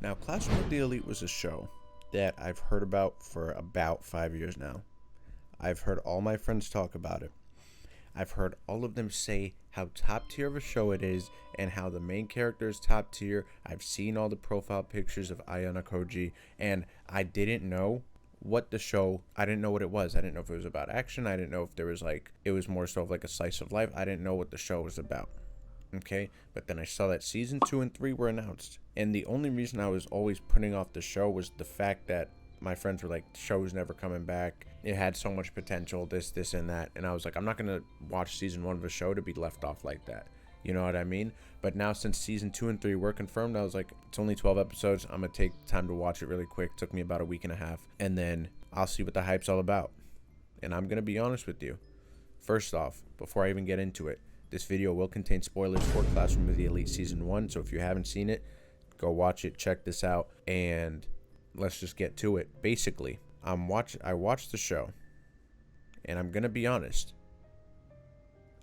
Now, Classroom of the Elite was a show that I've heard about for about 5 years now. I've heard all my friends talk about it. I've heard all of them say how top tier of a show it is and how the main character is top tier. I've seen all the profile pictures of Ayano Koji, and I didn't know what the show, I didn't know what it was. I didn't know if it was about action. I didn't know if there was it was more so of like a slice of life. I didn't know what the show was about. Okay, but then I saw that season 2 and 3 were announced, and the only reason I was always putting off the show was the fact that my friends were like, the show's never coming back, it had so much potential, this and that, and I was like, I'm not gonna watch season 1 of a show to be left off like that, you know what I mean? But now since season 2 and 3 were confirmed, I was like, it's only 12 episodes, I'm gonna take time to watch it really quick. Took me about a week and a half, and then I'll see what the hype's all about. And I'm gonna be honest with you, first off, before I even get into it, this video will contain spoilers for Classroom of the Elite Season 1, so if you haven't seen it, go watch it, check this out, and let's just get to it. Basically, I watched the show, and I'm going to be honest,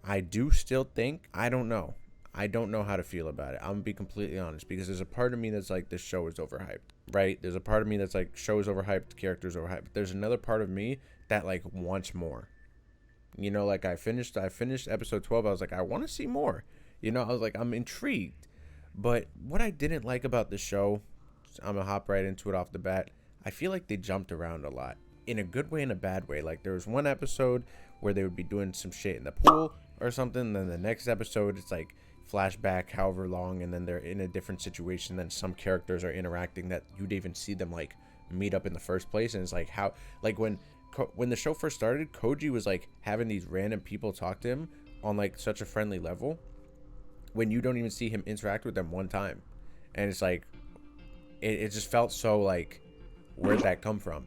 I do still think, I don't know how to feel about it. I'm going to be completely honest, because there's a part of me that's like, this show is overhyped, right? There's a part of me that's like, show is overhyped, characters overhyped. There's another part of me that like wants more. You know, like I finished episode 12. I was like, I want to see more. You know, I was like, I'm intrigued. But what I didn't like about the show, I'm going to hop right into it off the bat. I feel like they jumped around a lot in a good way and a bad way. Like there was one episode where they would be doing some shit in the pool or something. Then the next episode, it's like flashback, however long. And then they're in a different situation. Then some characters are interacting that you'd even see them like meet up in the first place. And it's like how, like when the show first started, Koji was like having these random people talk to him on like such a friendly level when you don't even see him interact with them one time. And it's like, it just felt so like, where'd that come from?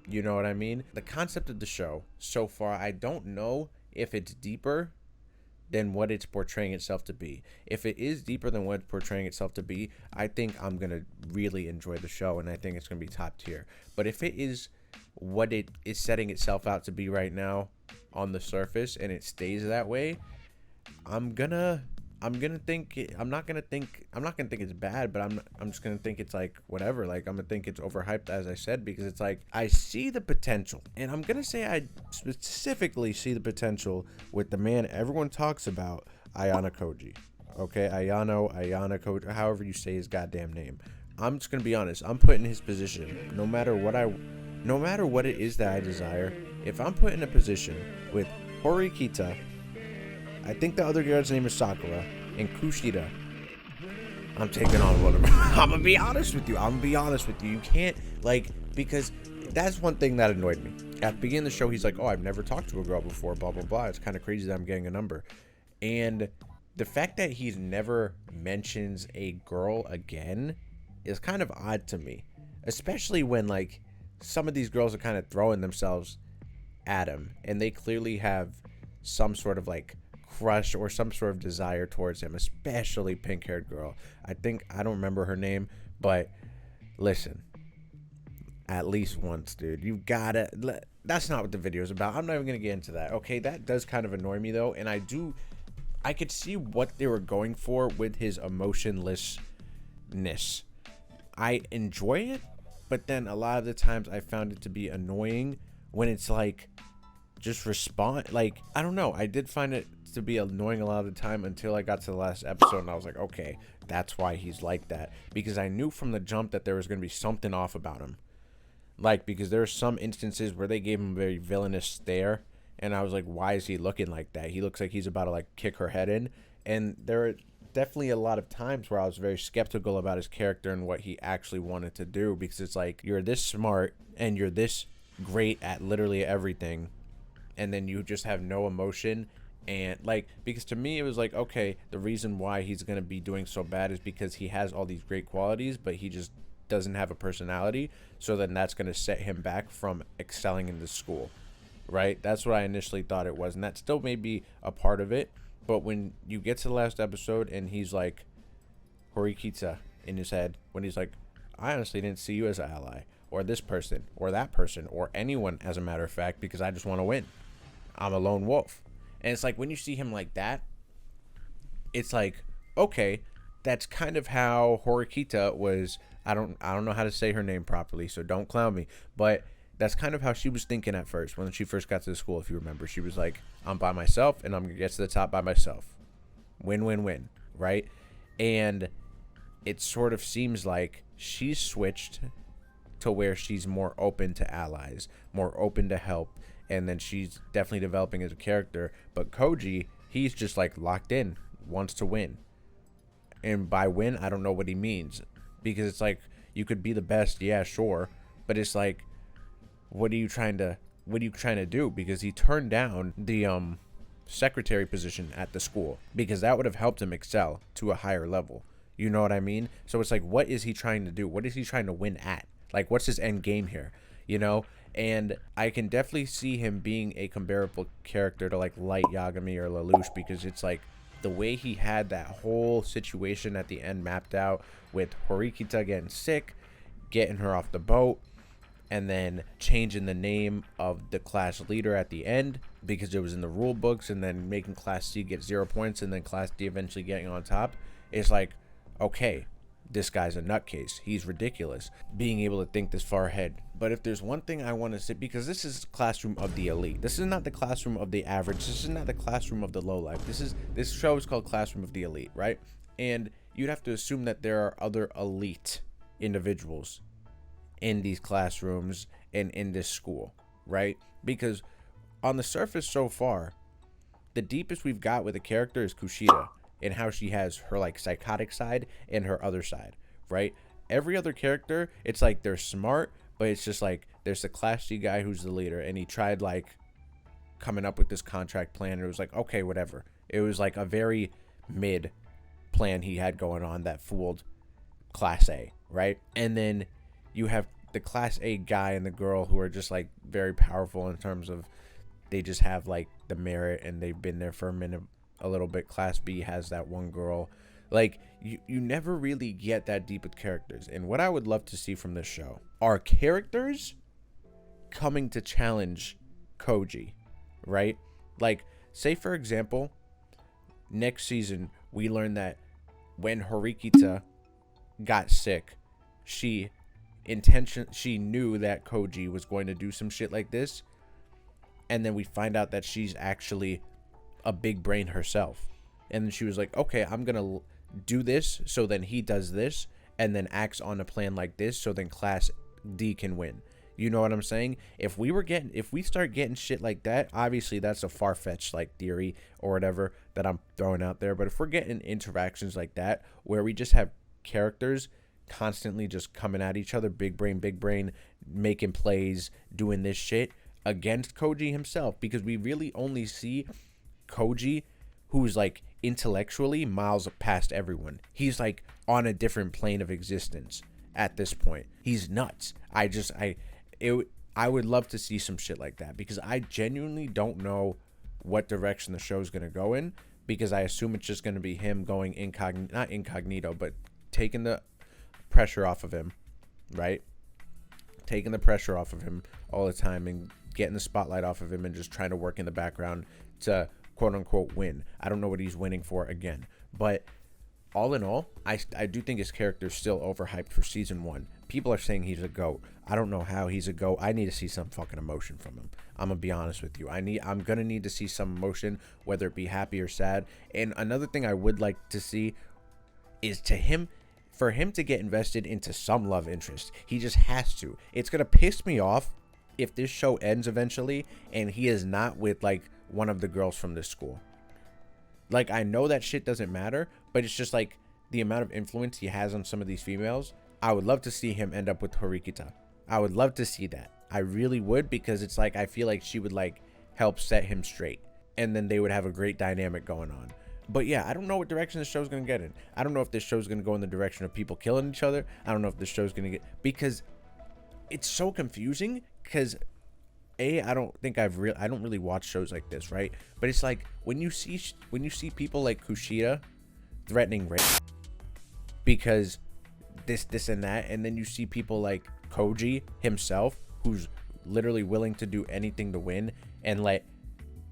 You know what I mean? The concept of the show so far, I don't know if it's deeper than what it's portraying itself to be. If it is deeper than what it's portraying itself to be, I think I'm going to really enjoy the show, and I think it's going to be top tier. But if it is what it is setting itself out to be right now on the surface and it stays that way, I'm gonna think it's bad, but I'm just gonna think it's like whatever. Like I'm gonna think it's overhyped, as I said, because it's like I see the potential, and I'm gonna say I specifically see the potential with the man everyone talks about, Ayano Koji. Okay, Ayano Koji, however you say his goddamn name. I'm just gonna be honest. I'm put in his position. No matter what it is that I desire, if I'm put in a position with Horikita, I think the other girl's name is Sakura, and Kushida, I'm taking on one of them. I'm gonna be honest with you. You can't, like, because that's one thing that annoyed me. At the beginning of the show, he's like, oh, I've never talked to a girl before, blah, blah, blah. It's kind of crazy that I'm getting a number. And the fact that he's never mentions a girl again is kind of odd to me, especially when, like, some of these girls are kind of throwing themselves at him, and they clearly have some sort of, like, crush or some sort of desire towards him, especially pink-haired girl. I don't remember her name, but listen, at least once, dude, you gotta, that's not what the video is about. I'm not even gonna get into that. Okay, that does kind of annoy me though, and I could see what they were going for with his emotionlessness. I enjoy it, but then a lot of the times I found it to be annoying when it's like, just respond, like, I don't know, I did find it to be annoying a lot of the time until I got to the last episode, and I was like, okay, that's why he's like that, because I knew from the jump that there was going to be something off about him, like, because there are some instances where they gave him a very villainous stare, and I was like, why is he looking like that? He looks like he's about to like kick her head in. And there are definitely a lot of times where I was very skeptical about his character and what he actually wanted to do, because it's like, you're this smart and you're this great at literally everything, and then you just have no emotion. And like, because to me it was like, okay, the reason why he's gonna be doing so bad is because he has all these great qualities, but he just doesn't have a personality, so then that's gonna set him back from excelling in the school, right? That's what I initially thought it was, and that still may be a part of it. But when you get to the last episode and he's like, Horikita in his head, when he's like, I honestly didn't see you as an ally, or this person or that person or anyone, as a matter of fact, because I just want to win. I'm a lone wolf. And it's like, when you see him like that, it's like, okay, that's kind of how Horikita was I don't know how to say her name properly, so don't clown me. But that's kind of how she was thinking at first when she first got to the school. If you remember, she was like, "I'm by myself, and I'm gonna get to the top by myself. Win, win, win." Right? And it sort of seems like she's switched to where she's more open to allies, more open to help, and then she's definitely developing as a character. But Koji, he's just like locked in, wants to win. And by win, I don't know what he means, because it's like you could be the best, yeah, sure, but it's like, what are you trying to do? Because he turned down the secretary position at the school because that would have helped him excel to a higher level. You know what I mean? So it's like, what is he trying to do? What is he trying to win at? Like, what's his end game here? You know? And I can definitely see him being a comparable character to like Light Yagami or Lelouch, because it's like the way he had that whole situation at the end mapped out with Horikita getting sick, getting her off the boat, and then changing the name of the class leader at the end because it was in the rule books, and then making Class C get 0 points, and then Class D eventually getting on top. It's like, okay, this guy's a nutcase. He's ridiculous being able to think this far ahead. But if there's one thing I want to say, because this is the classroom of the elite, this is not the classroom of the average, this is not the classroom of the low life, this show is called Classroom of the Elite, right? And you'd have to assume that there are other elite individuals in these classrooms and in this school, right? Because on the surface so far, the deepest we've got with a character is Kushida, and how she has her like psychotic side and her other side, right? Every other character, it's like they're smart, but it's just like there's the Class C guy who's the leader, and he tried like coming up with this contract plan, and it was like, okay, whatever. It was like a very mid plan he had going on that fooled Class A, right? And then you have the Class A guy and the girl who are just like very powerful in terms of they just have like the merit and they've been there for a minute, a little bit. Class B has that one girl. Like you never really get that deep with characters. And what I would love to see from this show are characters coming to challenge Koji, right? Like, say for example, next season we learn that when Horikita got sick, she knew that Koji was going to do some shit like this, and then we find out that she's actually a big brain herself, and then she was like, okay, I'm gonna do this so then he does this and then acts on a plan like this so then Class D can win. You know what I'm saying? If we start getting shit like that, obviously that's a far-fetched like theory or whatever that I'm throwing out there, but if we're getting interactions like that where we just have characters constantly just coming at each other, big brain, making plays, doing this shit against Koji himself, because we really only see Koji who's like intellectually miles past everyone. He's like on a different plane of existence at this point. He's nuts. I would love to see some shit like that, because I genuinely don't know what direction the show's going to go in, because I assume it's just going to be him going not incognito, but taking the pressure off of him, right? Taking the pressure off of him all the time and getting the spotlight off of him and just trying to work in the background to quote unquote win. I don't know what he's winning for again, but all in all, I do think his character's still overhyped for season 1. People are saying he's a GOAT. I don't know how he's a GOAT. I need to see some fucking emotion from him. I'm gonna be honest with you. I'm gonna need to see some emotion, whether it be happy or sad. And another thing I would like to see is for him to get invested into some love interest. He just has to. It's gonna piss me off if this show ends eventually and he is not with like one of the girls from this school. Like, I know that shit doesn't matter, but it's just like the amount of influence he has on some of these females. I would love to see him end up with Horikita. I would love to see that. I really would, because it's like I feel like she would like help set him straight, and then they would have a great dynamic going on. But yeah, I don't know what direction this show's gonna get in. I don't know if this show's gonna go in the direction of people killing each other. I don't know if this show's gonna get, because it's so confusing. Because I don't really watch shows like this, right? But it's like when you see people like Kushida threatening rape because this and that, and then you see people like Koji himself, who's literally willing to do anything to win, and let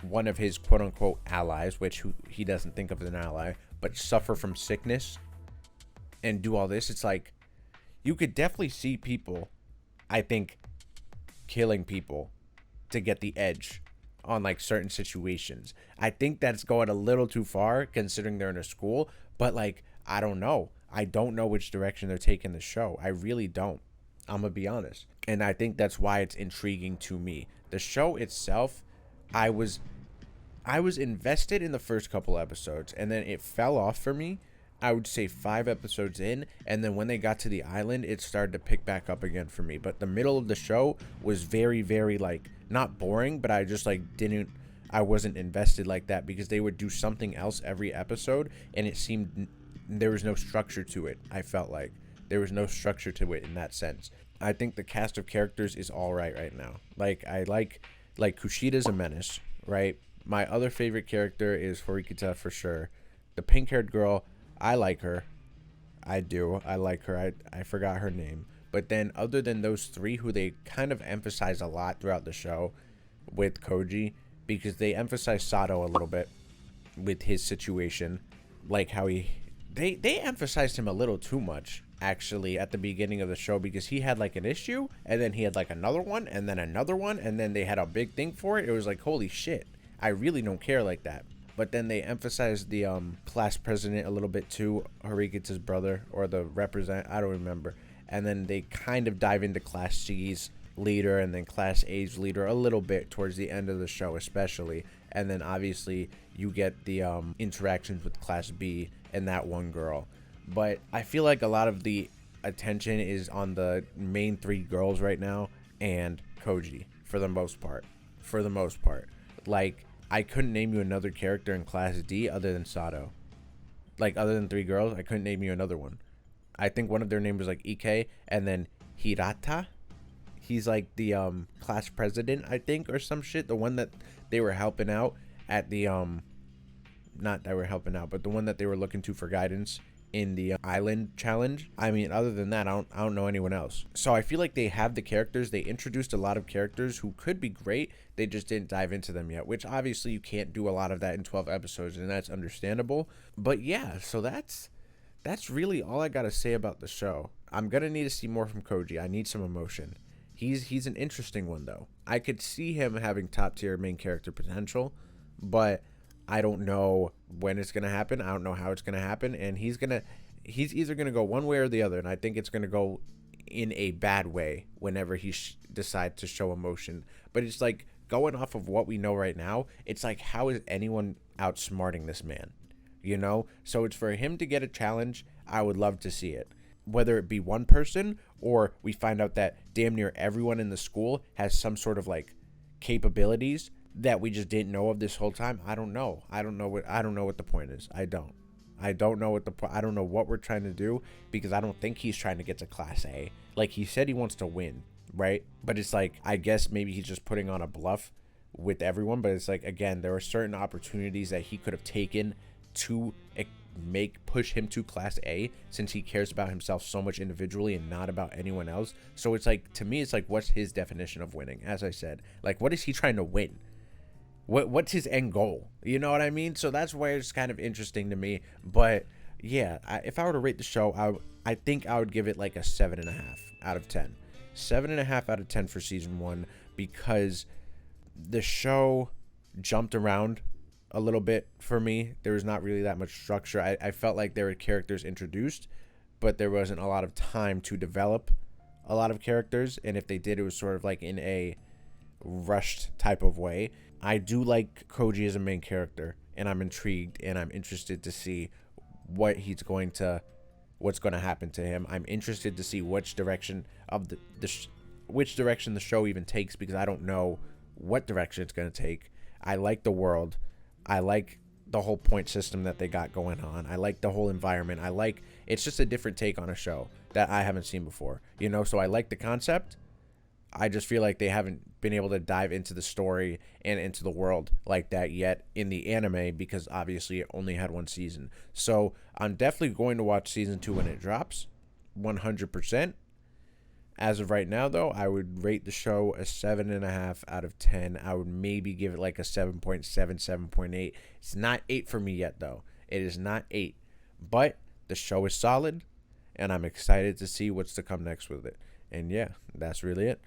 one of his quote unquote allies, which he doesn't think of as an ally, but suffer from sickness and do all this. It's like, you could definitely see people, I think, killing people to get the edge on like certain situations. I think that's going a little too far considering they're in a school, but like I don't know. I don't know which direction they're taking the show. I really don't. I'm gonna be honest. And I think that's why it's intriguing to me. The show itself, I was I was invested in the first couple episodes and then it fell off for me. I would say 5 episodes in, and then when they got to the island, it started to pick back up again for me. But the middle of the show was very, very like not boring, but I just like didn't. I wasn't invested like that because they would do something else every episode, and it seemed there was no structure to it. I felt like there was no structure to it in that sense. I think the cast of characters is all right now. I like Kushida's a menace, right? My other favorite character is Horikita for sure. The pink-haired girl, I like her. I do. I like her. I forgot her name. But then other than those three who they kind of emphasize a lot throughout the show with Koji, because they emphasize Sato a little bit with his situation, like how they emphasized him a little too much actually at the beginning of the show, because he had like an issue and then he had like another one and then another one and then they had a big thing for it. It was like, holy shit, I really don't care like that. But then they emphasized the class president a little bit too, Horikita's brother, or the represent, I don't remember. And then they kind of dive into class C's leader and then class A's leader a little bit towards the end of the show especially. And then obviously you get the interactions with class B and that one girl. But I feel like a lot of the attention is on the main three girls right now and Koji for the most part. Like, I couldn't name you another character in Class D other than Sato. Like, other than three girls, I couldn't name you another one. I think one of their names was like Ike, and then Hirata. He's like the class president, I think, or some shit. The one that they were helping out at the not that we're helping out, but the one that they were looking to for guidance in the island challenge. I mean, other than that, I don't know anyone else. So I feel like they have the characters. They introduced a lot of characters who could be great. They just didn't dive into them yet, which obviously you can't do a lot of that in 12 episodes, and that's understandable. But yeah, so that's really all I gotta say about the show. I'm gonna need to see more from Koji. I need some emotion. He's an interesting one though. I could see him having top tier main character potential, but I don't know when it's gonna happen. I don't know how it's gonna happen, and he's either gonna go one way or the other, and I think it's gonna go in a bad way whenever he decides to show emotion. But it's like, going off of what we know right now, it's like, how is anyone outsmarting this man? You know? So it's for him to get a challenge. I would love to see it. Whether it be one person or we find out that damn near everyone in the school has some sort of like capabilities that we just didn't know of this whole time. I don't know. I don't know what the point is. I don't know I don't know what we're trying to do, because I don't think he's trying to get to Class A. Like, he said he wants to win, right? But it's like, I guess maybe he's just putting on a bluff with everyone. But it's like, again, there are certain opportunities that he could have taken to push him to Class A, since he cares about himself so much individually and not about anyone else. So it's like, to me, it's like, what's his definition of winning? As I said, like, what is he trying to win? What's his end goal? You know what I mean? So that's why it's kind of interesting to me. But yeah, if I were to rate the show, I think I would give it like a 7.5 out of 10. 7.5 out of 10 for season 1, because the show jumped around a little bit for me. There was not really that much structure. I felt like there were characters introduced, but there wasn't a lot of time to develop a lot of characters. And if they did, it was sort of like in a rushed type of way. I do like Koji as a main character, and I'm intrigued and I'm interested to see what's going to happen to him. I'm interested to see which direction of which direction the show even takes, because I don't know what direction it's going to take. I like the world. I like the whole point system that they got going on. I like the whole environment. It's just a different take on a show that I haven't seen before, you know? So I like the concept. I just feel like they haven't been able to dive into the story and into the world like that yet in the anime, because obviously it only had one season. So I'm definitely going to watch season 2 when it drops, 100%. As of right now, though, I would rate the show a 7.5 out of 10. I would maybe give it like a 7.7, 7.8. It's not 8 for me yet, though. It is not 8. But the show is solid. and I'm excited to see what's to come next with it. And yeah, that's really it.